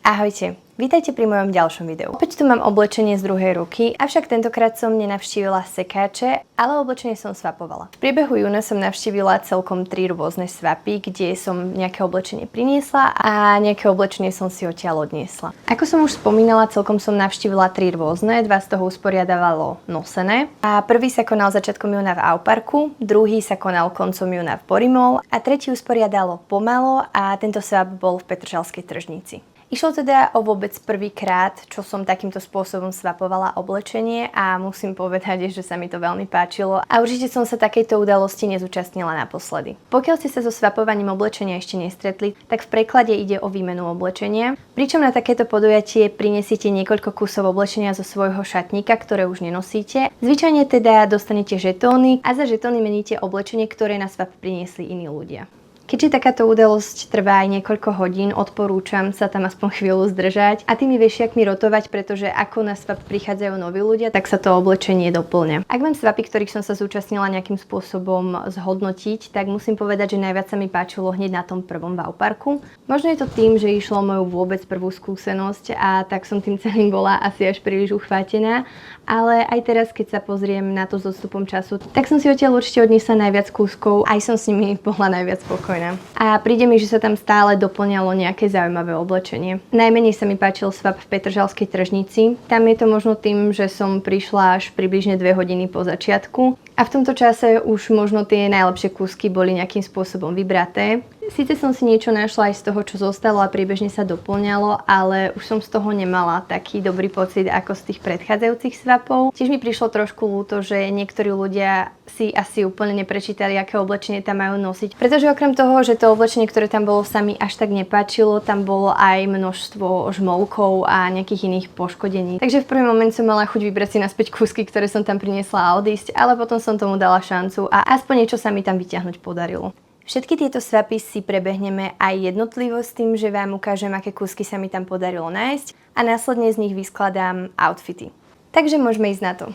Ahojte, vítajte pri mojom ďalšom videu. Opäť tu mám oblečenie z druhej ruky, avšak tentokrát som nenavštívila sekáče, ale oblečenie som swapovala. V priebehu júna som navštívila celkom 3 rôzne swapy, kde som nejaké oblečenie priniesla a nejaké oblečenie som si odtiaľ odniesla. Ako som už spomínala, celkom som navštívila 3 rôzne, 2 z toho usporiadavalo Nosené. A prvý sa konal začiatkom júna v Auparku, druhý sa konal koncom júna v Borimol a tretí usporiadalo Pomalo a tento swap bol v Petržalskej tržnici. Išlo teda o vôbec prvýkrát, čo som takýmto spôsobom swapovala oblečenie a musím povedať, že sa mi to veľmi páčilo a určite som sa takejto udalosti nezúčastnila naposledy. Pokiaľ ste sa so swapovaním oblečenia ešte nestretli, tak v preklade ide o výmenu oblečenia, pričom na takéto podujatie prinesiete niekoľko kusov oblečenia zo svojho šatníka, ktoré už nenosíte. Zvyčajne teda dostanete žetóny a za žetóny meníte oblečenie, ktoré na swap priniesli iní ľudia. Keďže takáto udalosť trvá aj niekoľko hodín, odporúčam sa tam aspoň chvíľu zdržať a tými vešiakmi rotovať, pretože ako na swap prichádzajú noví ľudia, tak sa to oblečenie doplňa. Ak mám swapy, ktorých som sa zúčastnila nejakým spôsobom zhodnotiť, tak musím povedať, že najviac sa mi páčilo hneď na tom prvom v Auparku. Možno je to tým, že išlo o moju vôbec prvú skúsenosť a tak som tým celým bola asi až príliš uchvátená, ale aj teraz, keď sa pozriem na to s odstupom času, tak som si odtiaľ určite odniesla najviac kúskov, aj som s nimi bola najviac spokojná. A príde mi, že sa tam stále doplňalo nejaké zaujímavé oblečenie. Najmenej sa mi páčil swap v Petržalskej tržnici. Tam je to možno tým, že som prišla až približne 2 hodiny po začiatku a v tomto čase už možno tie najlepšie kúsky boli nejakým spôsobom vybraté. Síce som si niečo našla aj z toho, čo zostalo a priebežne sa doplňalo, ale už som z toho nemala taký dobrý pocit ako z tých predchádzajúcich swapov. Tiež mi prišlo trošku ľúto, že niektorí ľudia si asi úplne neprečítali, aké oblečenie tam majú nosiť. Pretože okrem toho, že to oblečenie, ktoré tam bolo, sa mi až tak nepáčilo, tam bolo aj množstvo žmolkov a nejakých iných poškodení. Takže v prvý moment som mala chuť vybrať si naspäť kúsky, ktoré som tam priniesla a odísť, ale potom som tomu dala šancu a aspoň niečo sa mi tam vyťahnuť podarilo. Všetky tieto swapy si prebehneme aj jednotlivo s tým, že vám ukážem, aké kúsky sa mi tam podarilo nájsť a následne z nich vyskladám outfity. Takže môžeme ísť na to.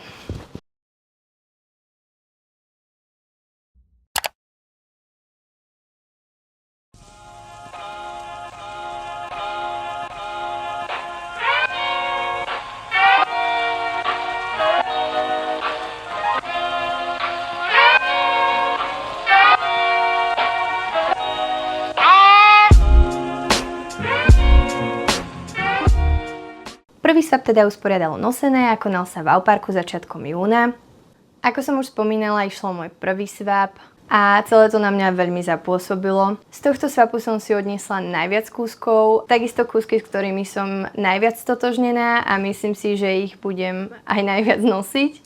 Prvý swap teda usporiadalo Nosené a konal sa v Auparku začiatkom júna. Ako som už spomínala, išlo môj prvý swap a celé to na mňa veľmi zapôsobilo. Z tohto swapu som si odniesla najviac kúskov, takisto kúsky, s ktorými som najviac stotožnená a myslím si, že ich budem aj najviac nosiť.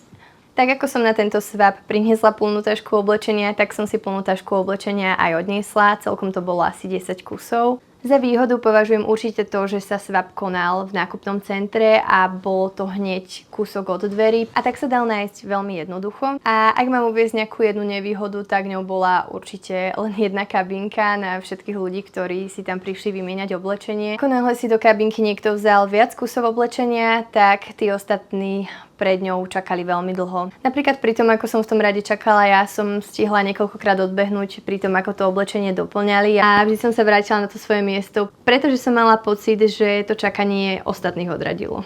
Tak ako som na tento swap priniesla plnú tašku oblečenia, tak som si plnú tašku oblečenia aj odniesla, celkom to bolo asi 10 kusov. Za výhodu považujem určite to, že sa swap konal v nákupnom centre a bolo to hneď kúsok od dverí a tak sa dal nájsť veľmi jednoducho. A ak mám uviesť nejakú jednu nevýhodu, tak ňou bola určite len jedna kabinka na všetkých ľudí, ktorí si tam prišli vymieňať oblečenie. Ako náhle si do kabinky niekto vzal viac kusov oblečenia, tak tí ostatní pred ňou čakali veľmi dlho. Napríklad pri tom, ako som v tom rade čakala, ja som stihla niekoľkokrát odbehnúť pri tom, ako to oblečenie doplňali a vždy som sa vrátila na to svoje miesto, pretože som mala pocit, že to čakanie ostatných odradilo.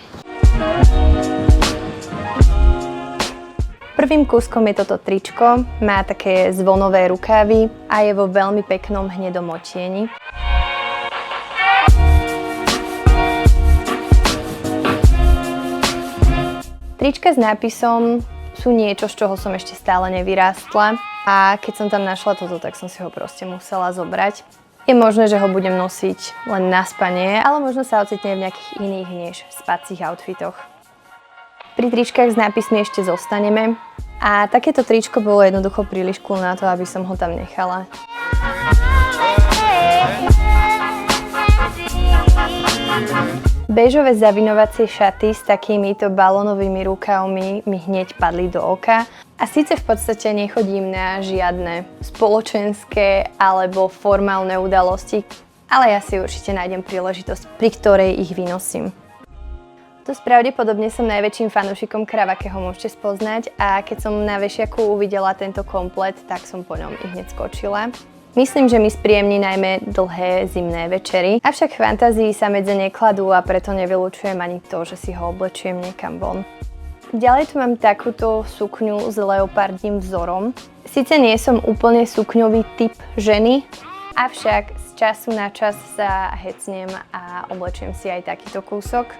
Prvým kúskom je toto tričko, má také zvonové rukávy a je vo veľmi peknom hnedom odtieni. Trička s nápisom sú niečo, z čoho som ešte stále nevyrástla a keď som tam našla toto, tak som si ho proste musela zobrať. Je možné, že ho budem nosiť len na spanie, ale možno sa ocitne v nejakých iných než spacích outfitoch. Pri tričkách s nápismi ešte zostaneme a takéto tričko bolo jednoducho príliš cool na to, aby som ho tam nechala. Béžové zavinovacie šaty s takýmito balónovými rukavmi mi hneď padli do oka. A síce v podstate nechodím na žiadne spoločenské alebo formálne udalosti, ale ja si určite nájdem príležitosť, pri ktorej ich vynosím. Dosť pravdepodobne som najväčším fanúšikom Kravakého môžete spoznať a keď som na vešiaku uvidela tento komplet, tak som po ňom i hneď skočila. Myslím, že mi spríjemní najmä dlhé zimné večery, avšak fantázii sa medze nekladú a preto nevylučujem ani to, že si ho oblečiem niekam von. Ďalej tu mám takúto sukňu s leopardím vzorom. Sice nie som úplne sukňový typ ženy, avšak z času na čas sa hecnem a oblečiem si aj takýto kúsok.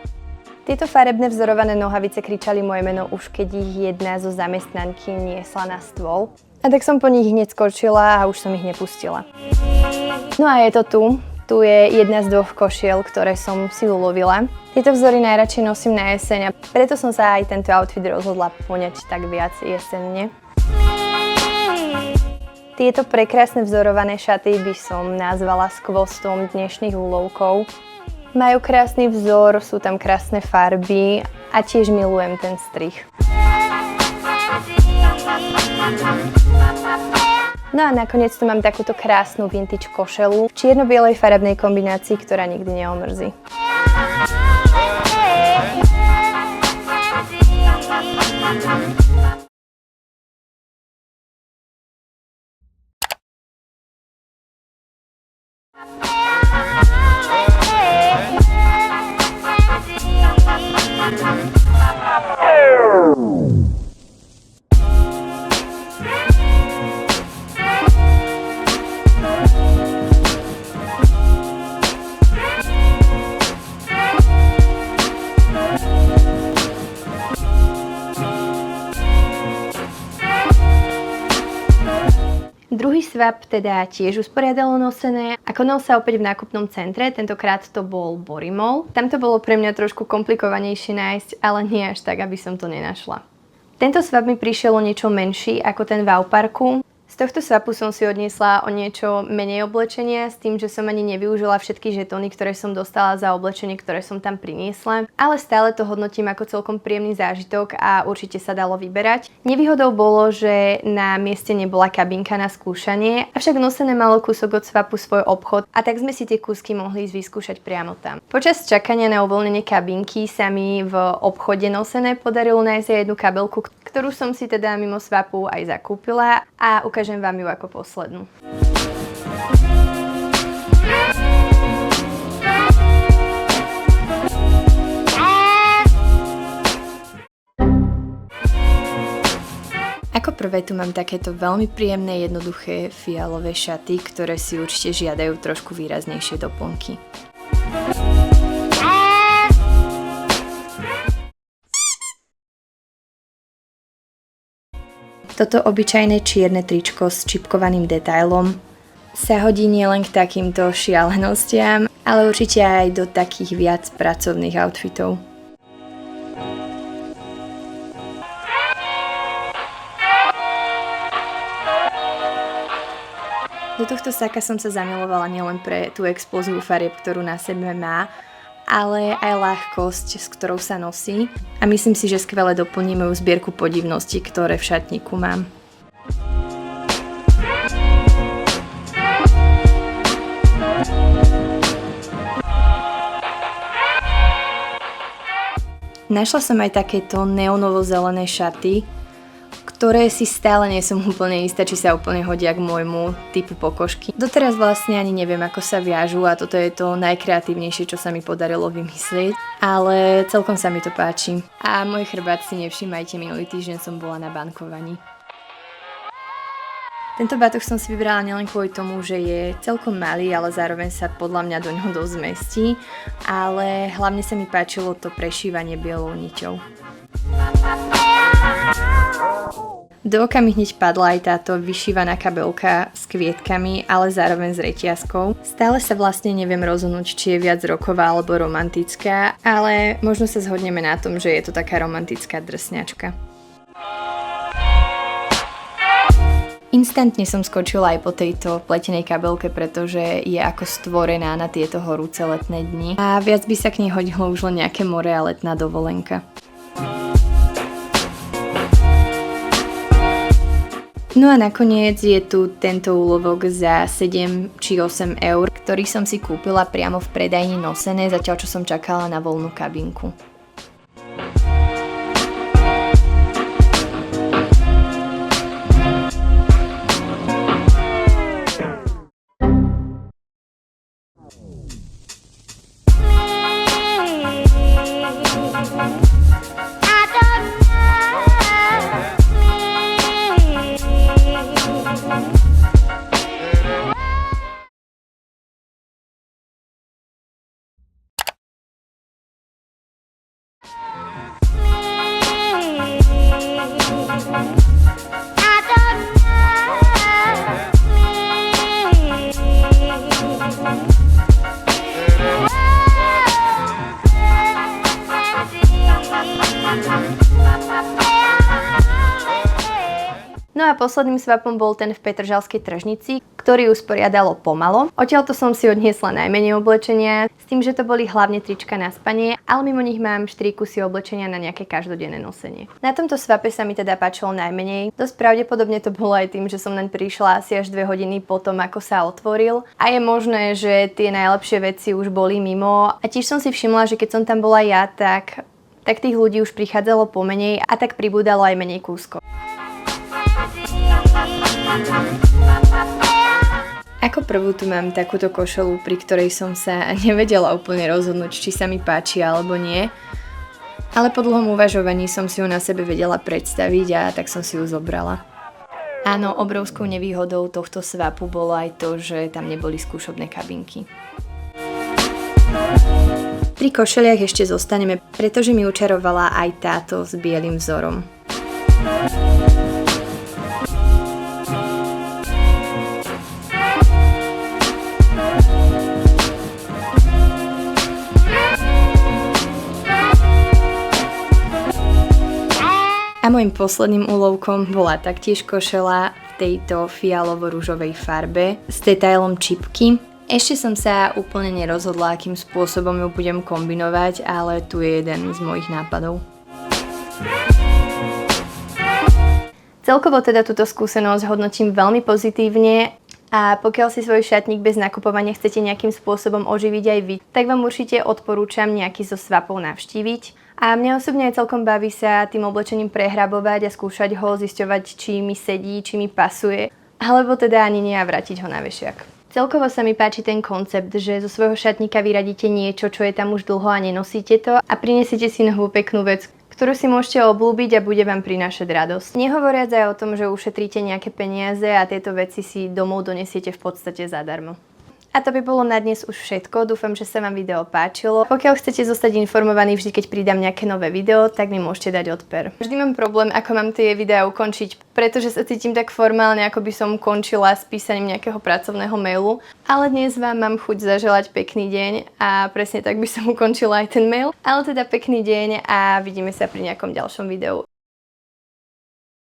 Tieto farebné vzorované nohavice kričali moje meno už keď ich jedna zo zamestnanky niesla na stôl. A tak som po nich hneď skočila a už som ich nepustila. No a je to tu. Tu je jedna z 2 košiel, ktoré som si ulovila. Tieto vzory najradšej nosím na jeseň a preto som sa aj tento outfit rozhodla poňať tak viac jesenne. Tieto prekrásne vzorované šaty by som nazvala skvostom dnešných úlovkov. Majú krásny vzor, sú tam krásne farby a tiež milujem ten strih. No a nakoniec tu mám takúto krásnu vintage košelu v čierno-bielej farebnej kombinácii, ktorá nikdy neomrzí. Druhý swap teda tiež usporiadalo nosené a konal sa opäť v nákupnom centre, tentokrát to bol Borimol. Tam to bolo pre mňa trošku komplikovanejšie nájsť, ale nie až tak, aby som to nenašla. Tento swap mi prišiel o niečo menší ako ten v Auparku. Z tohto swapu som si odniesla o niečo menej oblečenia s tým, že som ani nevyužila všetky žetóny, ktoré som dostala za oblečenie, ktoré som tam priniesla, ale stále to hodnotím ako celkom príjemný zážitok a určite sa dalo vyberať. Nevýhodou bolo, že na mieste nebola kabinka na skúšanie, avšak nosené malo kúsok od swapu svoj obchod a tak sme si tie kúsky mohli ísť vyskúšať priamo tam. Počas čakania na uvoľnenie kabinky sa mi v obchode nosené podarilo nájsť aj jednu kabelku, ktorú som si teda mimo swapu aj zakúpila a ukážem vám ju ako poslednú. Ako prvé tu mám takéto veľmi príjemné, jednoduché fialové šaty, ktoré si určite žiadajú trošku výraznejšie doplnky. Toto obyčajné čierne tričko s čipkovaným detailom sa hodí nielen k takýmto šialenostiam, ale určite aj do takých viac pracovných outfitov. Do tohto saka som sa zamilovala nielen pre tú explóziu farieb, ktorú na sebe má, ale aj ľahkosť, s ktorou sa nosí a myslím si, že skvele doplní moju zbierku podivností, ktoré v šatníku mám. Našla som aj takéto neonovo-zelené šaty, ktoré si stále nie som úplne istá, či sa úplne hodia k môjmu typu pokožky. Doteraz vlastne ani neviem, ako sa viažu a toto je to najkreatívnejšie, čo sa mi podarilo vymyslieť, ale celkom sa mi to páči. A môj chrbát si nevšímajte, minulý týždeň som bola na bankovaní. Tento batoh som si vybrala nielen kvôli tomu, že je celkom malý, ale zároveň sa podľa mňa do ňoho dosť zmestí, ale hlavne sa mi páčilo to prešívanie bielou niťou. Do oka mi hneď padla aj táto vyšívaná kabelka s kvietkami, ale zároveň s reťazkou. Stále sa vlastne neviem rozhodnúť, či je viac roková alebo romantická, ale možno sa zhodneme na tom, že je to taká romantická drsňačka. Instantne som skočila aj po tejto pletenej kabelke, pretože je ako stvorená na tieto horúce letné dni a viac by sa k nej hodilo už len nejaké more a letná dovolenka. No a nakoniec je tu tento úlovok za 7 či 8 eur, ktorý som si kúpila priamo v predajni nosené, zatiaľ čo som čakala na voľnú kabinku. a posledným swapom bol ten v Petržalskej tržnici, ktorý usporiadalo Pomalo. Odtiaľto som si odniesla najmenej oblečenia, s tým, že to boli hlavne trička na spanie, ale mimo nich mám 4 kusy oblečenia na nejaké každodenné nosenie. Na tomto swape sa mi teda páčilo najmenej. Dosť pravdepodobne to bolo aj tým, že som naň prišla asi až 2 hodiny potom, ako sa otvoril. A je možné, že tie najlepšie veci už boli mimo. A tiež som si všimla, že keď som tam bola ja, tak tých ľudí už prichádzalo pomenej a tak pribúdalo aj menej kúskov. Ako prvú tu mám takúto košelu, pri ktorej som sa nevedela úplne rozhodnúť, či sa mi páči alebo nie. Ale po dlhom uvažovaní som si ju na sebe vedela predstaviť a tak som si ju zobrala. Áno, obrovskou nevýhodou tohto swapu bolo aj to, že tam neboli skúšobné kabinky. Pri košeliach ešte zostaneme, pretože mi učarovala aj táto s bielým vzorom. A môjim posledným úlovkom bola taktiež košela v tejto fialovo-ružovej farbe s detailom čipky. Ešte som sa úplne nerozhodla, akým spôsobom ju budem kombinovať, ale tu je jeden z mojich nápadov. Celkovo teda túto skúsenosť hodnotím veľmi pozitívne a pokiaľ si svoj šatník bez nakupovania chcete nejakým spôsobom oživiť aj vy, tak vám určite odporúčam nejaký zo swapov navštíviť. A mňa osobne aj celkom baví sa tým oblečením prehrabovať a skúšať ho, zisťovať, či mi sedí, či mi pasuje, alebo teda ani nie a vrátiť ho na vešiak. Celkovo sa mi páči ten koncept, že zo svojho šatníka vyradíte niečo, čo je tam už dlho a nenosíte to a prinesiete si novú peknú vec, ktorú si môžete obľúbiť a bude vám prinášať radosť. Nehovoriac aj o tom, že ušetríte nejaké peniaze a tieto veci si domov donesiete v podstate zadarmo. A to by bolo na dnes už všetko, dúfam, že sa vám video páčilo. Pokiaľ chcete zostať informovaní vždy, keď pridám nejaké nové video, tak mi môžete dať odber. Vždy mám problém, ako mám tie videá ukončiť, pretože sa cítim tak formálne, ako by som končila s písaním nejakého pracovného mailu. Ale dnes vám mám chuť zaželať pekný deň a presne tak by som ukončila aj ten mail. Ale teda pekný deň a vidíme sa pri nejakom ďalšom videu.